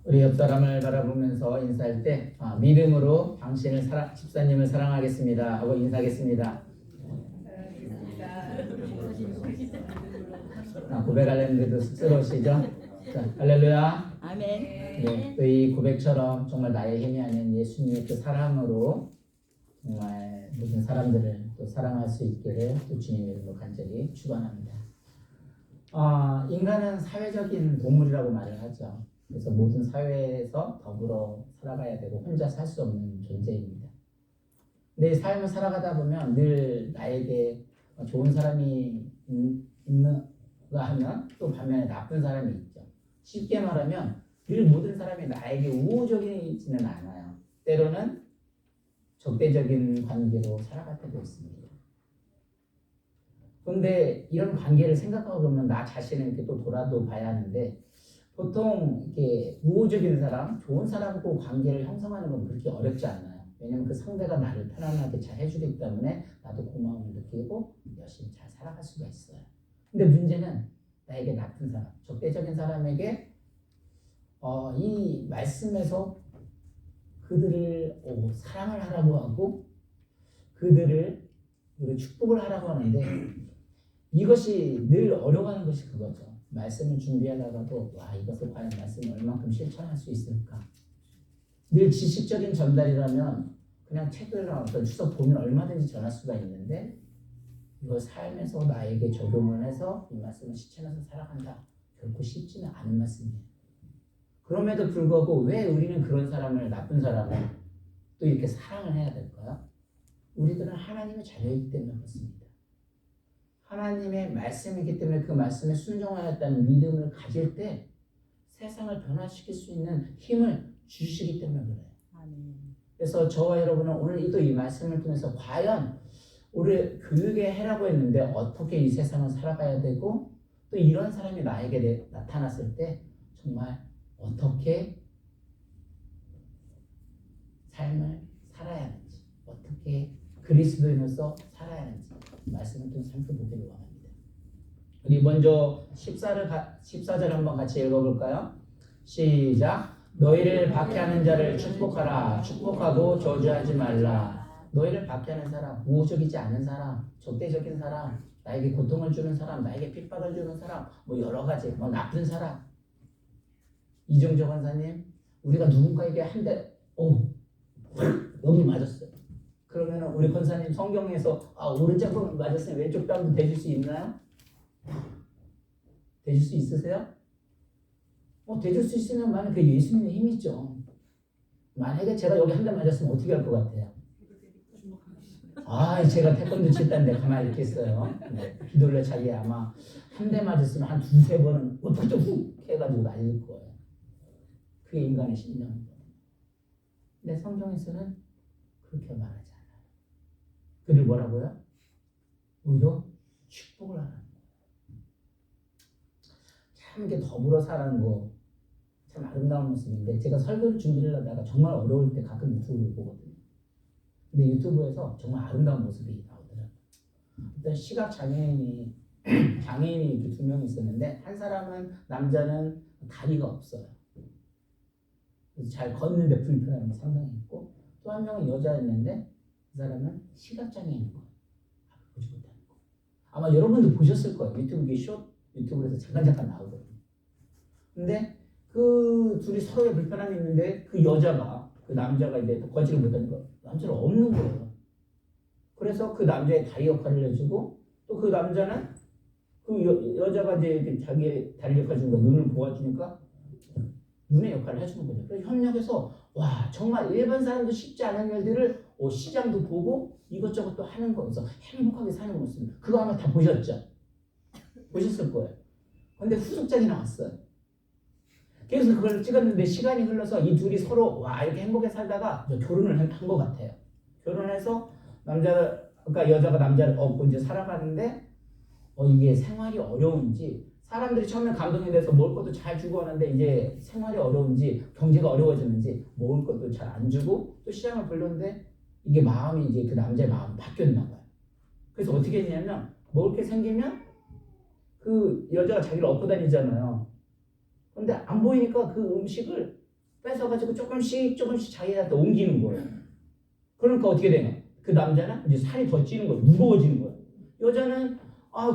우리 옆 사람을 바라보면서 인사할 때 믿음으로 당신을 집사님을 사랑하겠습니다 하고 인사하겠습니다. 고백하려는데도 쑥스러우시죠? 자, 할렐루야. 아멘. 네, 또 이 고백처럼 정말 나의 힘이 아닌 예수님의 그 사랑으로 정말 모든 사람들을 또 사랑할 수 있기를 또 주님의 이름으로 간절히 축원합니다. 인간은 사회적인 동물이라고 말을 하죠. 그래서 모든 사회에서 더불어 살아가야 되고 혼자 살 수 없는 존재입니다. 근데 삶을 살아가다 보면 늘 나에게 좋은 사람이 있는가 하면 또 반면에 나쁜 사람이 있죠. 쉽게 말하면 늘 모든 사람이 나에게 우호적이지는 않아요. 때로는 적대적인 관계로 살아갈 때도 있습니다. 그런데 이런 관계를 생각하고 보면 나 자신을 이렇게 또 돌아도 봐야 하는데 보통 이렇게 우호적인 사람, 좋은 사람하고 관계를 형성하는 건 그렇게 어렵지 않아요. 왜냐면 그 상대가 나를 편안하게 잘 해주기 때문에 나도 고마움을 느끼고 열심히 잘 살아갈 수가 있어요. 근데 문제는 나에게 나쁜 사람, 적대적인 사람에게 이 말씀에서 그들을 사랑을 하라고 하고 그들을 축복을 하라고 하는데 이것이 늘 어려워하는 것이 그거죠. 말씀을 준비하다가도 이것을 과연 말씀을 얼만큼 실천할 수 있을까? 늘 지식적인 전달이라면 그냥 책을 어떤 주석 보면 얼마든지 전할 수가 있는데 이걸 삶에서 나에게 적용을 해서 이 말씀을 실천해서 살아간다. 결코 쉽지는 않은 말씀이에요. 그럼에도 불구하고 왜 우리는 그런 사람을, 나쁜 사람을 또 이렇게 사랑을 해야 될까요? 우리들은 하나님의 자녀이기 때문에 그렇습니다. 하나님의 말씀이기 때문에 그 말씀에 순종하였다는 믿음을 가질 때 세상을 변화시킬 수 있는 힘을 주시기 때문에 그래요. 그래서 저와 여러분은 오늘 또 이 말씀을 통해서 과연 우리 교육의 해라고 했는데 어떻게 이 세상을 살아가야 되고 또 이런 사람이 나에게 나타났을 때 정말 어떻게 삶을 살아야 하는지, 어떻게 그리스도인으로서 살아야 하는지 말씀을 좀 살펴보기를 원합니다. 우리 먼저 14절 한번 같이 읽어볼까요? 시작. 너희를 박해하는 자를 축복하라. 축복하고 저주하지 말라. 너희를 박해하는 사람, 우호적이지 않은 사람, 적대적인 사람, 나에게 고통을 주는 사람, 나에게 핍박을 주는 사람, 여러 가지, 나쁜 사람. 이정재 권사님, 우리가 누군가에게 한 대, 여기 맞았어요. 그러면 우리 권사님 성경에서 오른쪽 뺨 맞았으면 왼쪽 뺨도 대줄 수 있나요? 대줄 수 있으세요? 대줄 수 있으면 만약 그 예수님의 힘이죠. 만약에 제가 여기 한 대 맞았으면 어떻게 할 것 같아요? 제가 태권도 칠다는데 가만히 있겠어요. 휘둘러 차기 아마 한 대 맞았으면 한 두세 번은 어떻게 훅 해가지고 날릴 거예요. 그게 인간의 심령입니다. 근데 성경에서는 그렇게 말하지 않아요. 그들 뭐라고요? 오히려 축복을 하는 거예요. 참 이렇게 더불어 사는 거 참 아름다운 모습인데 제가 설교를 준비를 하다가 정말 어려울 때 가끔 유튜브를 보거든요. 근데 유튜브에서 정말 아름다운 모습이 나오더라고요. 어떤 시각 장애인이 이렇게 두 명이 있었는데 한 사람은 남자는 다리가 없어요. 그래서 잘 걷는데 불편함이 상당히 있고 또 한 명은 여자였는데 그 사람은 시각장애인인 거예요. 보지 못하는 거. 아마 여러분도 보셨을 거예요. 유튜브에서 잠깐 나오거든요. 근데 그 둘이 서로의 불편함이 있는데 그 남자가 이제 걷지를 못하는 거 남자는 없는 거예요. 그래서 그 남자의 다리 역할을 해주고 또 그 남자는 그 여자가 이제 자기의 다리 역할 주니까 눈을 보아주니까 눈의 역할을 해주는 거죠. 그래서 협력해서 정말 일반 사람도 쉽지 않은 일들을 시장도 보고 이것저것 또 하는 거에서 행복하게 사는 모습. 그거 아마 다 보셨죠? 보셨을 거예요. 근데 후속작이 나왔어요. 그래서 그걸 찍었는데 시간이 흘러서 이 둘이 서로 이렇게 행복하게 살다가 결혼을 한 것 같아요. 결혼해서 그러니까 여자가 남자를 업고 이제 살아가는데 이게 생활이 어려운지 사람들이 처음에 감동이 돼서 먹을 것도 잘 주고 하는데 이제 생활이 어려운지 경제가 어려워졌는지 먹을 것도 잘 안 주고 또 시장을 벌렸는데 이게 마음이 이제 그 남자의 마음이 바뀌었나 봐요. 그래서 어떻게 했냐면 먹을 게 생기면 그 여자가 자기를 업고 다니잖아요. 근데 안 보이니까 그 음식을 뺏어가지고 조금씩 자기한테 옮기는 거예요. 그러니까 어떻게 되냐? 그 남자는 이제 살이 더 찌는 거예요. 무거워지는 거예요. 여자는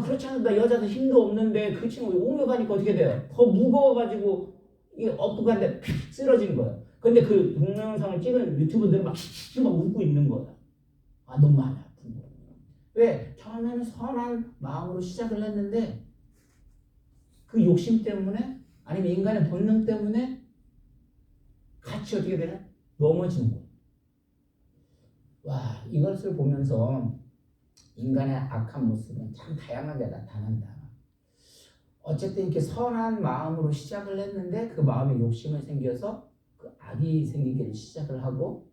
그렇지 않다. 여자도 힘도 없는데 그 친구 옮겨가니까 어떻게 돼요? 더 무거워가지고 이게 엎어간데 픽 쓰러지는 거예요. 근데 그 동영상을 찍은 유튜브들은 막 웃고 있는 거예요. 너무 많이 아픈 거예요. 왜? 처음에는 선한 마음으로 시작을 했는데 그 욕심 때문에 아니면 인간의 본능 때문에 같이 어떻게 되냐? 넘어지는 거예요. 와, 이것을 보면서 인간의 악한 모습은 참 다양하게 나타난다. 어쨌든 이렇게 선한 마음으로 시작을 했는데 그 마음에 욕심이 생겨서 그 악이 생기기를 시작을 하고,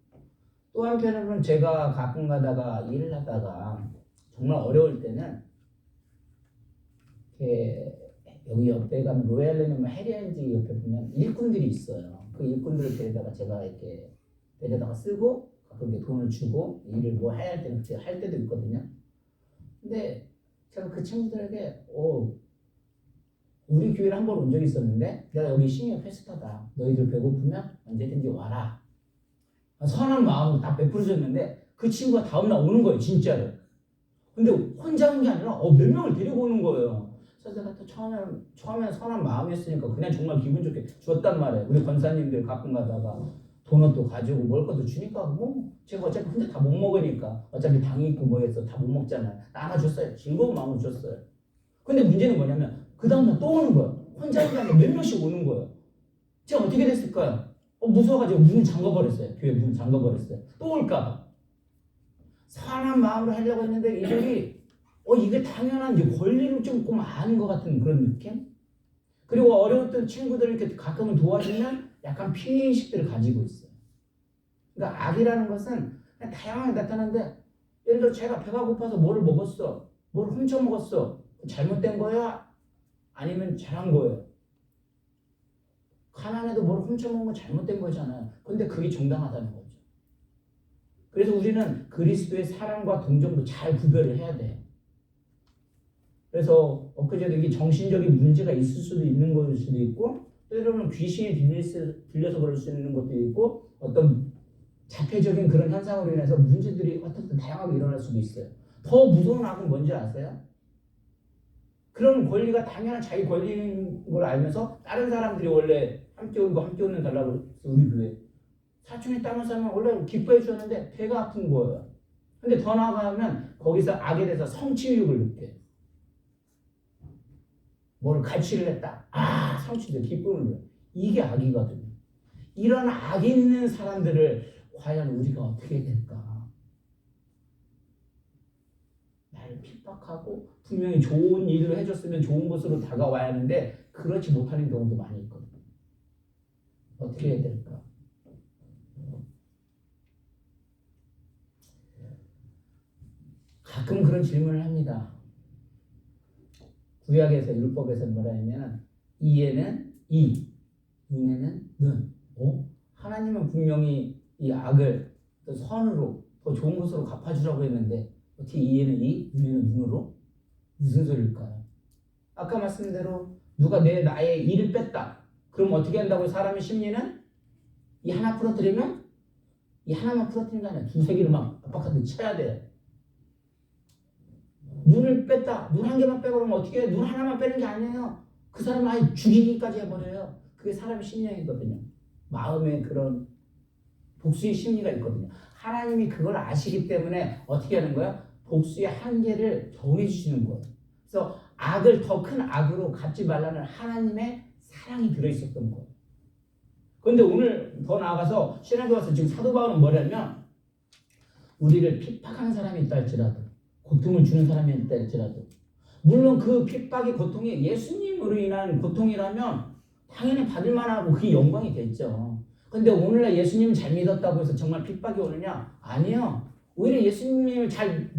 또 한편으로는 제가 가끔 가다가 일을 하다가 정말 어려울 때는 이렇게 여기 옆에 가면 로얄레는 해리엔지 옆에 보면 일꾼들이 있어요. 그 일꾼들을 데려다가 제가 이렇게 데려다가 쓰고 가끔 이렇게 돈을 주고 일을 뭐 해야 할 때는 그때 할 때도 있거든요. 근데 제가 그 친구들에게 우리 교회를 한 번 온 적이 있었는데 내가 여기 시니어 페스타다. 너희들 배고프면 언제든지 와라. 선한 마음으로 다 베풀어줬는데 그 친구가 다음날 오는 거예요. 진짜로. 근데 혼자 온 게 아니라 몇 명을 데리고 오는 거예요. 그래서 내가 또 처음에는 선한 마음이었으니까 그냥 정말 기분 좋게 줬단 말이에요. 우리 권사님들 가끔 가다가 도넛도 가지고 먹을 것도 주니까 뭐 제가 어차피 혼자 다 못 먹으니까 어차피 당이 있고 뭐 해서 다 못 먹잖아요. 나눠줬어요. 즐거운 마음으로 줬어요. 근데 문제는 뭐냐면 그 다음날 또 오는 거예요. 혼자 있는 게 아니라 몇 명씩 오는 거예요. 제가 어떻게 됐을까요? 무서워가지고 문 잠궈버렸어요. 교회 문 잠궈버렸어요. 또 올까? 선한 마음으로 하려고 했는데 이들이 이게 당연한 이제 권리를 조금 아는 것 같은 그런 느낌? 그리고 어려웠던 친구들을 이렇게 가끔은 도와주면 약간 피해의식들을 가지고 있어요. 그러니까 악이라는 것은 그냥 다양하게 나타나는데, 예를 들어 제가 배가 고파서 뭐를 먹었어, 뭘 훔쳐 먹었어, 잘못된 거야? 아니면 잘한 거예요? 가난해도 뭘 훔쳐 먹은 건 잘못된 거잖아요. 근데 그게 정당하다는 거죠. 그래서 우리는 그리스도의 사랑과 동정도 잘 구별을 해야 돼요. 그래서 엊그제도 이게 정신적인 문제가 있을 수도 있는 것일 수도 있고, 때로는 귀신이 들려서 그럴 수 있는 것도 있고, 어떤 자폐적인 그런 현상으로 인해서 문제들이 어떻게 다양하게 일어날 수도 있어요. 더 무서운 악은 뭔지 아세요? 그런 권리가 당연한 자기 권리인 걸 알면서 다른 사람들이 원래 함께 오는 거 함께 오는 달라고 해서 우리 교회 사촌이 땅을 사면 원래 기뻐해 주었는데 배가 아픈 거예요. 근데 더 나아가면 거기서 악에 대해서 성취욕을 느껴요. 뭘 가치를 했다. 성취도 기쁨을 줘요. 이게 악이거든요. 이런 악 있는 사람들을 과연 우리가 어떻게 될까? 나를 핍박하고 분명히 좋은 일을 해줬으면 좋은 곳으로 다가와야 하는데 그렇지 못하는 경우도 많이 있거든요. 어떻게 해야 될까? 가끔 그런 질문을 합니다. 구약에서 율법에서 뭐라 하냐면 이에는 이, 눈에는 눈. 하나님은 분명히 이 악을 또 선으로 더 좋은 것으로 갚아주라고 했는데 어떻게 이에는 이, 눈에는 눈으로? 무슨 소리일까요? 아까 말씀대로 누가 나의 이를 뺐다. 그럼 어떻게 한다고 사람의 심리는? 이 하나 풀어뜨리면 이 하나만 풀어뜨리는 게 아니라 두세 개를 막 압박하듯 쳐야 돼. 눈을 뺐다. 눈 한 개만 빼고 그러면 어떻게 해? 눈 하나만 빼는 게 아니에요. 그 사람을 아예 죽이기까지 해버려요. 그게 사람의 심리이거든요. 마음에 그런 복수의 심리가 있거든요. 하나님이 그걸 아시기 때문에 어떻게 하는 거예요? 복수의 한계를 정해주시는 거예요. 그래서 악을 더 큰 악으로 갚지 말라는 하나님의 사랑이 들어있었던 거예요. 그런데 오늘 더 나아가서 신학교 와서 지금 사도 바울은 뭐냐면 우리를 핍박하는 사람이 있다 할지라도 고통을 주는 사람이 있다 할지라도 물론 그 핍박의 고통이 예수님으로 인한 고통이라면 당연히 받을 만하고 그게 영광이 됐죠. 근데 오늘날 예수님을 잘 믿었다고 해서 정말 핍박이 오느냐? 아니요. 오히려 예수님을 잘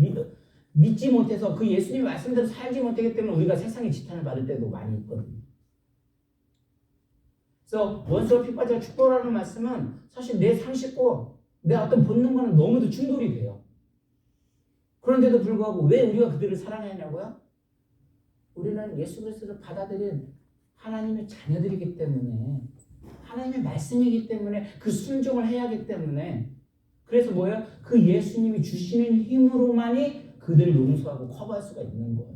믿지 못해서 그 예수님 말씀대로 살지 못하기 때문에 우리가 세상의 지탄을 받을 때도 많이 있거든요. 그래서 원수로 핍박자 축복하라는 말씀은 사실 내 상식과 내 어떤 본능과는 너무도 충돌이 돼요. 그런데도 불구하고 왜 우리가 그들을 사랑해야 하냐고요? 우리는 예수 그리스도를 받아들인 하나님의 자녀들이기 때문에 하나님의 말씀이기 때문에 그 순종을 해야 하기 때문에 그래서 뭐예요? 그 예수님이 주시는 힘으로만이 그들을 용서하고 커버할 수가 있는 거예요.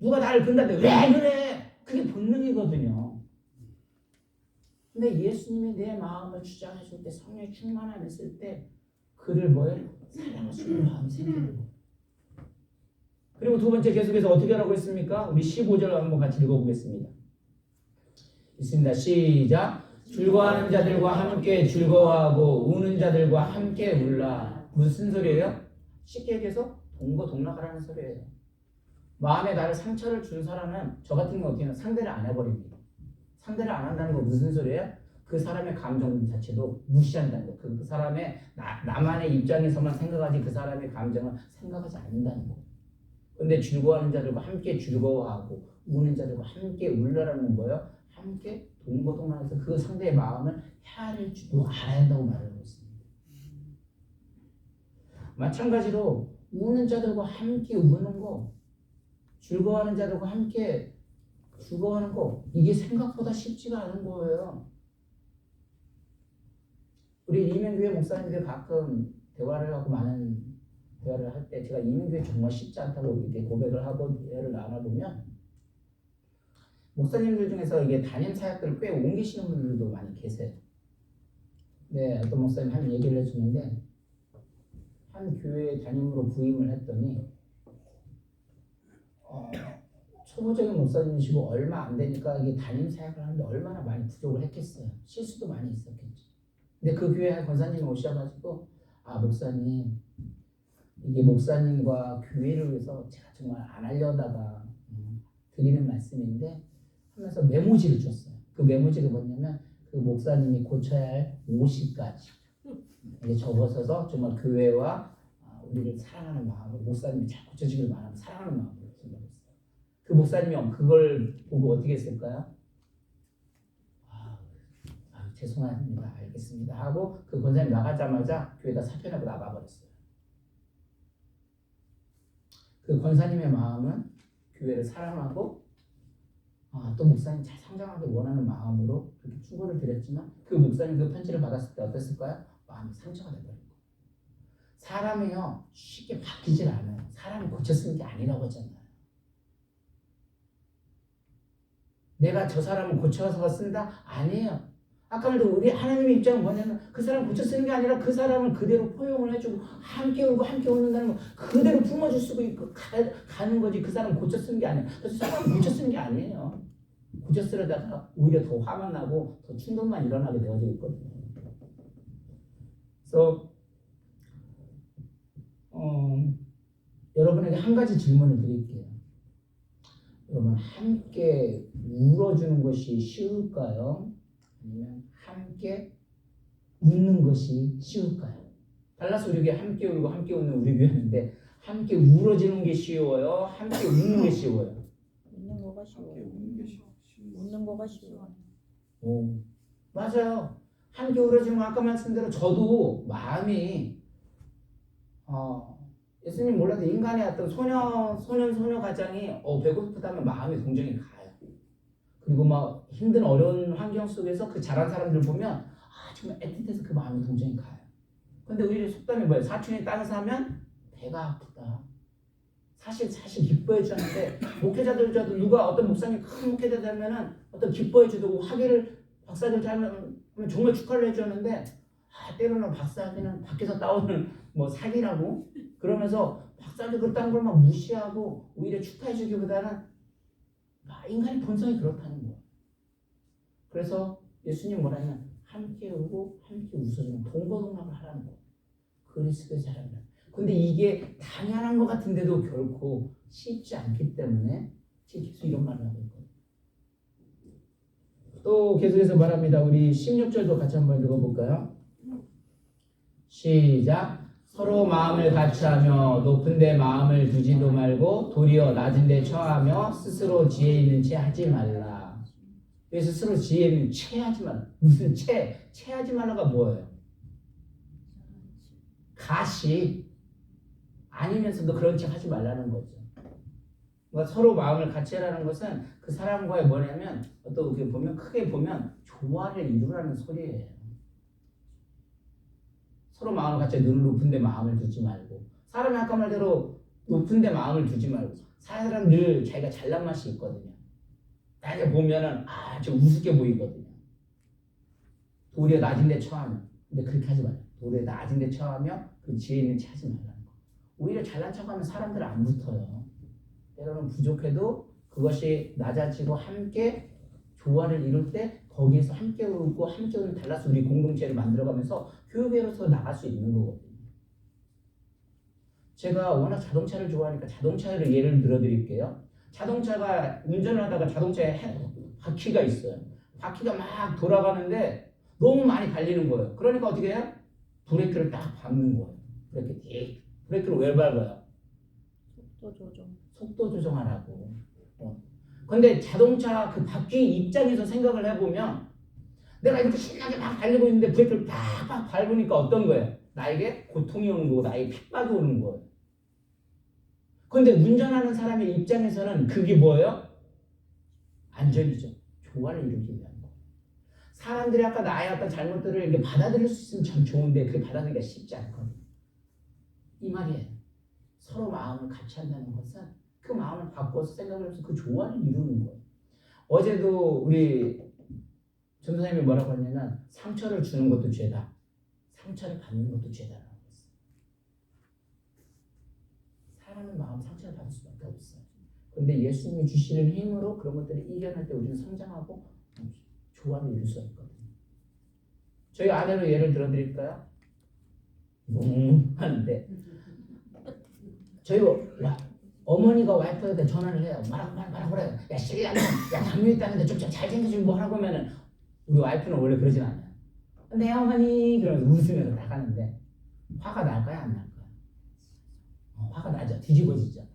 누가 나를 건다는데 왜 그래? 그게 본능이거든요. 근데 예수님이 내 마음을 주장해 줄 때, 성령의 충만함이 있을 때 그를 뭐예요? 사랑할 수 있는 마음이 생기는 거예요. 그리고 두 번째 계속해서 어떻게 하라고 했습니까? 우리 15절 한번 같이 읽어보겠습니다. 있습니다. 시작. 즐거워하는 자들과 함께 즐거워하고 우는 자들과 함께 울라. 무슨 소리예요? 쉽게 얘기해서 동거동락하라는 소리예요. 마음에 나를 상처를 준 사람은 저 같은 경우 어떻게 하면 상대를 안 해버립니다. 상대를 안 한다는 건 무슨 소리예요? 그 사람의 감정 자체도 무시한다는 거. 그 사람의 나만의 입장에서만 생각하지 그 사람의 감정을 생각하지 않는다는 거. 근데 즐거워하는 자들과 함께 즐거워하고 우는 자들과 함께 울라라는 건 뭐예요? 함께 동거동락해서 그 상대의 마음을 헤아릴 줄도 알아야 한다고 말을 하고 있습니다. 마찬가지로 우는 자들과 함께 우는 거, 즐거워하는 자들과 함께 즐거워하는 거, 이게 생각보다 쉽지가 않은 거예요. 우리 이민교회 목사님들 가끔 대화를 하고 많은 대화를 할 때 제가 이민교회 정말 쉽지 않다고 이렇게 고백을 하고 대화를 나눠보면 목사님들 중에서 이게 담임 사역들을 꽤 옮기시는 분들도 많이 계세요. 네, 어떤 목사님 한 얘기를 해주는데 한 교회 담임으로 부임을 했더니 초보적인 목사님이시고 얼마 안 되니까 이게 담임 사역을 하는데 얼마나 많이 부족을 했겠어요. 실수도 많이 있었겠죠. 근데 그 교회 한 권사님이 오셔가지고 목사님 이게 목사님과 교회를 위해서 제가 정말 안 하려다가 드리는 말씀인데 하면서 메모지를 줬어요. 그 메모지가 뭐냐면 그 목사님이 고쳐야 할 50가지 이게 적어서서 정말 교회와 우리를 사랑하는 마음으로 목사님이 잘 고쳐지길 바라는 사랑하는 마음으로 생각했어요. 그 목사님이 그걸 보고 어떻게 했을까요? 죄송합니다. 알겠습니다. 하고 그 권사님 나가자마자 교회가 사표내고 나가버렸어요. 그 권사님의 마음은 교회를 사랑하고 또 목사님 잘 성장하길 원하는 마음으로 그렇게 충고를 드렸지만 그 목사님 그 편지를 받았을 때 어땠을까요? 마음이 상처가 돼버린 거예요. 사람이요 쉽게 바뀌질 않아요. 사람이 고쳐 쓰는 게 아니라고 하잖아요. 내가 저 사람을 고쳐서 쓴다? 아니에요. 아까 말도 우리 하나님의 입장은 뭐냐면 그 사람 고쳐 쓰는 게 아니라 그 사람을 그대로 포용을 해주고 함께 울고 함께 웃는다는 거 그대로 품어줄 수 있고 가는 거지. 그 사람 고쳐 쓰는 게 아니에요. 그 사람 고쳐 쓰는 게 아니에요. 고쳐 쓰려다가 오히려 더 화만 나고 더 충동만 일어나게 되어져 있거든요. 그래서 여러분에게 한 가지 질문을 드릴게요. 여러분 함께 울어주는 것이 쉬울까요? 아니면 함께 웃는 것이 쉬울까요? 달라스 우리 교회 함께 울고 함께 웃는 우리 교회인데 함께 울어주는 게 쉬워요? 함께 웃는 게 쉬워요? 웃는 거가 쉬워요. 웃는 거가 쉬워요. 맞아요. 함께 울어주는 거 아까 말씀대로 저도 마음이 예수님 몰라도 인간의 어떤 소녀 가장이 배고프다면 마음이 동정이 가요. 그리고 막 힘든 어려운 환경 속에서 그 자란 사람들 보면 정말 애틋해서 그 마음이 동정이 가요. 근데 우리 속담이 뭐예요? 사촌이 땅을 사면 배가 아프다. 사실 기뻐해 주는데 목회자들도 누가 어떤 목사님 큰 목회자 되면은 어떤 기뻐해 주고 학위를 박사들 하면 정말 축하를 해주는데 때로는 박사학위는 밖에서 따오는 뭐 사기라고 그러면서 박사학위 그딴 걸 막 무시하고 오히려 축하해 주기보다는 인간의 본성이 그렇다는 거예요. 그래서 예수님 뭐라냐면 함께 울고 함께 웃어주는 동거동락을 하라는 거예요. 그리스도의 사랑이라. 근데 이게 당연한 것 같은데도 결코 쉽지 않기 때문에 계속 이런 말을 하고 있거든요. 또 계속해서 말합니다. 우리 16절도 같이 한번 읽어볼까요? 시작. 서로 마음을 같이하며 높은 데 마음을 두지도 말고 도리어 낮은 데 처하며 스스로 지혜 있는 채 하지 말라. 그래서 스스로 지혜 있는 채 하지 말라. 무슨 채 하지 말라가 뭐예요? 가시 아니면서도 그런 척 하지 말라는 거죠. 그러니까 서로 마음을 같이 하라는 것은 그 사람과의 뭐냐면 또 이렇게 보면 크게 보면 조화를 이루라는 소리예요. 서로 마음을 같이 늘 높은데 마음을 두지 말고 사람이 아까 말대로 높은데 마음을 두지 말고 사람은 늘 자기가 잘난 맛이 있거든요. 나중에 보면은 아주 우습게 보이거든요. 도리어 낮은 데 처하면 근데 그렇게 하지 말아요. 도리어 낮은 데 처하며 그 지혜 있는 채 하지 말라는 거. 오히려 잘난 척하면 사람들 안 붙어요. 때로는 부족해도 그것이 낮아지고 함께 조화를 이룰 때 거기에서 함께 울고 함께 우는 달라서 우리 공동체를 만들어가면서 교회로서 나갈 수 있는 거거든요. 제가 워낙 자동차를 좋아하니까 자동차를 예를 들어드릴게요. 자동차가 운전을 하다가 자동차에 바퀴가 있어요. 바퀴가 막 돌아가는데 너무 많이 달리는 거예요. 그러니까 어떻게 해요? 브레이크를 딱 밟는 거예요. 브레이크를 왜 밟아요? 속도 조정하라고. 근데 자동차 그 바퀴 입장에서 생각을 해보면 내가 이렇게 신나게 막 달리고 있는데 브레이크를 팍팍 밟으니까 어떤 거예요? 나에게 고통이 오는 거고 나에게 핍박이 오는 거예요. 근데 운전하는 사람의 입장에서는 그게 뭐예요? 안전이죠. 조화를 이루기 위한 거. 사람들이 아까 나의 어떤 잘못들을 이렇게 받아들일 수 있으면 참 좋은데 그게 받아들이기가 쉽지 않거든요. 이 말이에요. 서로 마음을 같이 한다는 것은 그 마음을 바꿔서 생각을 해서 그 조화를 이루는 거예요. 어제도 우리 전도사님이 뭐라고 했냐면 상처를 주는 것도 죄다. 상처를 받는 것도 죄다라고 했어요. 사람은 마음 상처를 받을 수밖에 없어요. 그런데 예수님이 주시는 힘으로 그런 것들을 이겨낼 때 우리는 성장하고 조화를 이룰 수 있거든요. 저희 아내로 예를 들어드릴까요? 하는데 저희 어머니가 와이프한테 전화를 해요. 말하고 그래요. 야 신랑은 야 당뇨 있다는데 좀 잘 챙겨주고 뭐 하라고 하면은 우리 와이프는 원래 그러진 않아요. 네 어머니 그러면서 웃으면서 나가는데 화가 날까요 안 날까요? 화가 나죠. 뒤집어지죠.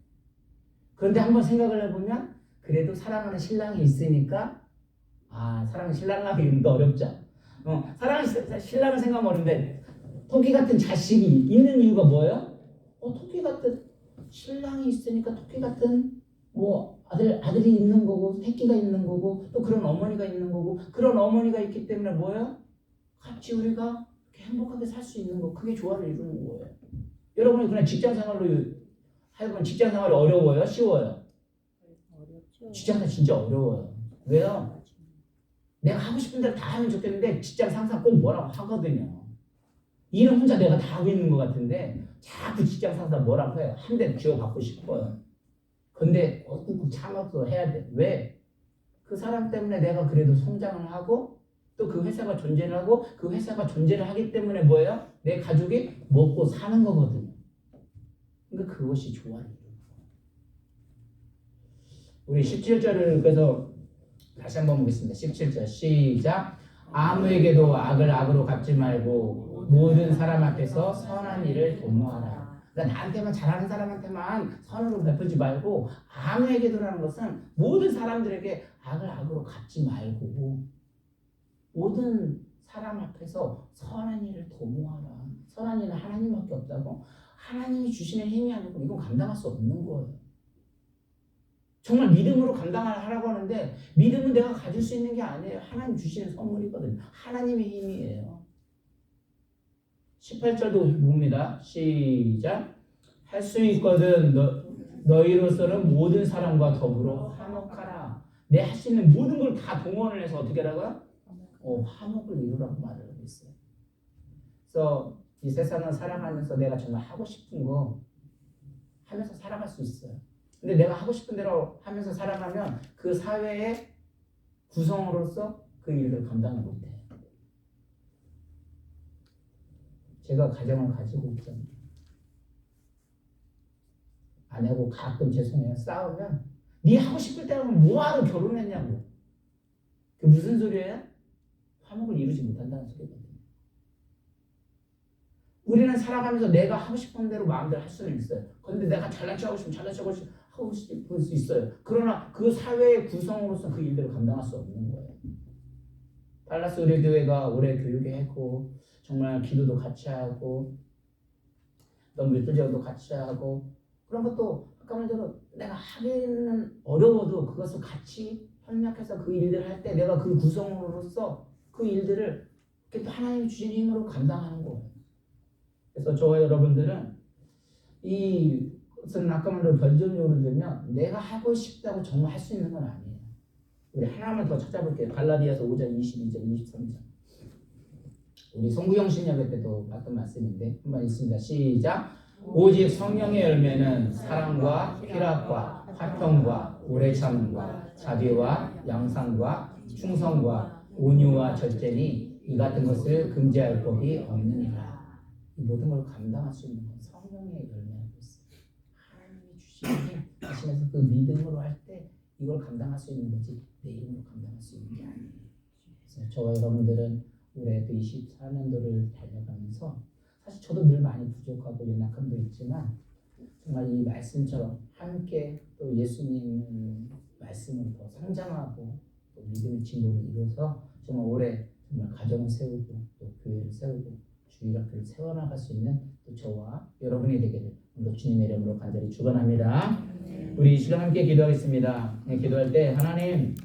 그런데 한번 생각을 해보면 그래도 사랑하는 신랑이 있으니까 사랑하는 신랑하기 이름도 어렵죠. 사랑하는 신랑을 생각하면 어려운데 토끼 같은 자식이 있는 이유가 뭐예요? 토끼 같은 신랑이 있으니까 토끼 같은 뭐 아들이 있는 거고 새끼가 있는 거고 또 그런 어머니가 있는 거고 그런 어머니가 있기 때문에 뭐예요? 같이 우리가 행복하게 살 수 있는 거 그게 조화를 이루는 거예요. 여러분이 그냥 직장생활로 하여간 직장생활이 어려워요? 쉬워요? 어렵죠. 직장생활 진짜 어려워요. 왜요? 내가 하고 싶은 대로 다 하면 좋겠는데 직장 상사 꼭 뭐라고 하거든요. 일은 혼자 내가 다 하고 있는 것 같은데 자꾸 직장 상사 뭐라고 해요. 한 대 쥐어받고 싶어요. 근데 꾹꾹 참아서 해야 돼. 왜? 그 사람 때문에 내가 그래도 성장을 하고 또 그 회사가 존재를 하고 그 회사가 존재를 하기 때문에 뭐예요? 내 가족이 먹고 사는 거거든요. 그러니까 그것이 조화를 이루는 거예요. 우리 17절을 그래서 다시 한번 보겠습니다. 17절 시작. 아무에게도 악을 악으로 갚지 말고 모든 사람 앞에서 선한 일을 도모하라. 그러니까 나한테만 잘하는 사람한테만 선으로 베풀지 말고 아무에게도라는 것은 모든 사람들에게 악을 악으로 갚지 말고 모든 사람 앞에서 선한 일을 도모하라. 선한 일은 하나님밖에 없다고. 하나님이 주시는 힘이 아니고 이건 감당할 수 없는 거예요. 정말 믿음으로 감당하라고 하는데 믿음은 내가 가질 수 있는 게 아니에요. 하나님 주시는 선물이거든요. 하나님의 힘이에요. 18절도 봅니다. 시작. 할 수 있거든 너희로서는 모든 사람과 더불어 화목하라. 내 할 수 있는 모든 걸 다 동원을 해서 어떻게 하라고요? 화목을 이루라고 말을 하고 있어요. 그래서 이 세상을 살아가면서 내가 정말 하고 싶은 거 하면서 살아갈 수 있어요. 근데 내가 하고 싶은 대로 하면서 살아가면 그 사회의 구성으로서 그 일을 감당을 못해요. 제가 가정을 가지고 있잖아요. 아내하고 가끔 죄송해요. 싸우면 네 하고 싶을 때 하면 뭐하러 결혼했냐고. 그게 무슨 소리예요? 화목을 이루지 못한다는 소리거든요. 우리는 살아가면서 내가 하고 싶은 대로 마음대로 할 수는 있어요. 그런데 내가 잘난 척하고 싶으면 잘난 척하고 하고 싶을 수 있어요. 그러나 그 사회의 구성으로서 그 일들을 감당할 수 없는 거예요. 달라스 우리 교회가 올해 교육회 했고 정말 기도도 같이 하고 또 물질제도 같이 하고 그런 것도 아까 말대로 내가 하기는 어려워도 그것을 같이 협력해서 그 일들을 할 때 내가 그 구성으로서 그 일들을 이렇게 또 하나님이 주신 힘으로 감당하는 거예요. 그래서 저와 여러분들은 이것은 아까 말대로 변전용으로 들면 내가 하고 싶다고 정말 할 수 있는 건 아니에요. 우리 하나만 더 찾아볼게요. 갈라디아서 5장 22절 23절. 우리 송구영 신약의 때도 봤던 말씀인데 한번 읽습니다. 시작. 오직 성령의 열매는 사랑과 희락과 화평과 오래 참음과 자비와 양상과 충성과 온유와 절제니 이 같은 것을 금지할 법이 없느니라. 이 모든 걸 감당할 수 있는 건 성령의 열매라고 있어요. 하나님이 주시는 힘 하시면서 그 믿음으로 할 때 이걸 감당할 수 있는 거지 내 힘으로 감당할 수 있는 게 아니에요. 그래서 저와 여러분들은 올해 또 24년도를 달려가면서 사실 저도 늘 많이 부족하고 연약함도 있지만 정말 이 말씀처럼 함께 또 예수님 말씀을 더 성장하고 또 믿음의 진보를 이루어서 정말 올해 정말 가정을 세우고 또 교회를 세우고 주일학교를 세워나갈 수 있는 또 저와 여러분이 되기를 오늘 주님의 이름으로 간절히 축원합니다. 우리 이 시간 함께 기도하겠습니다. 기도할 때 하나님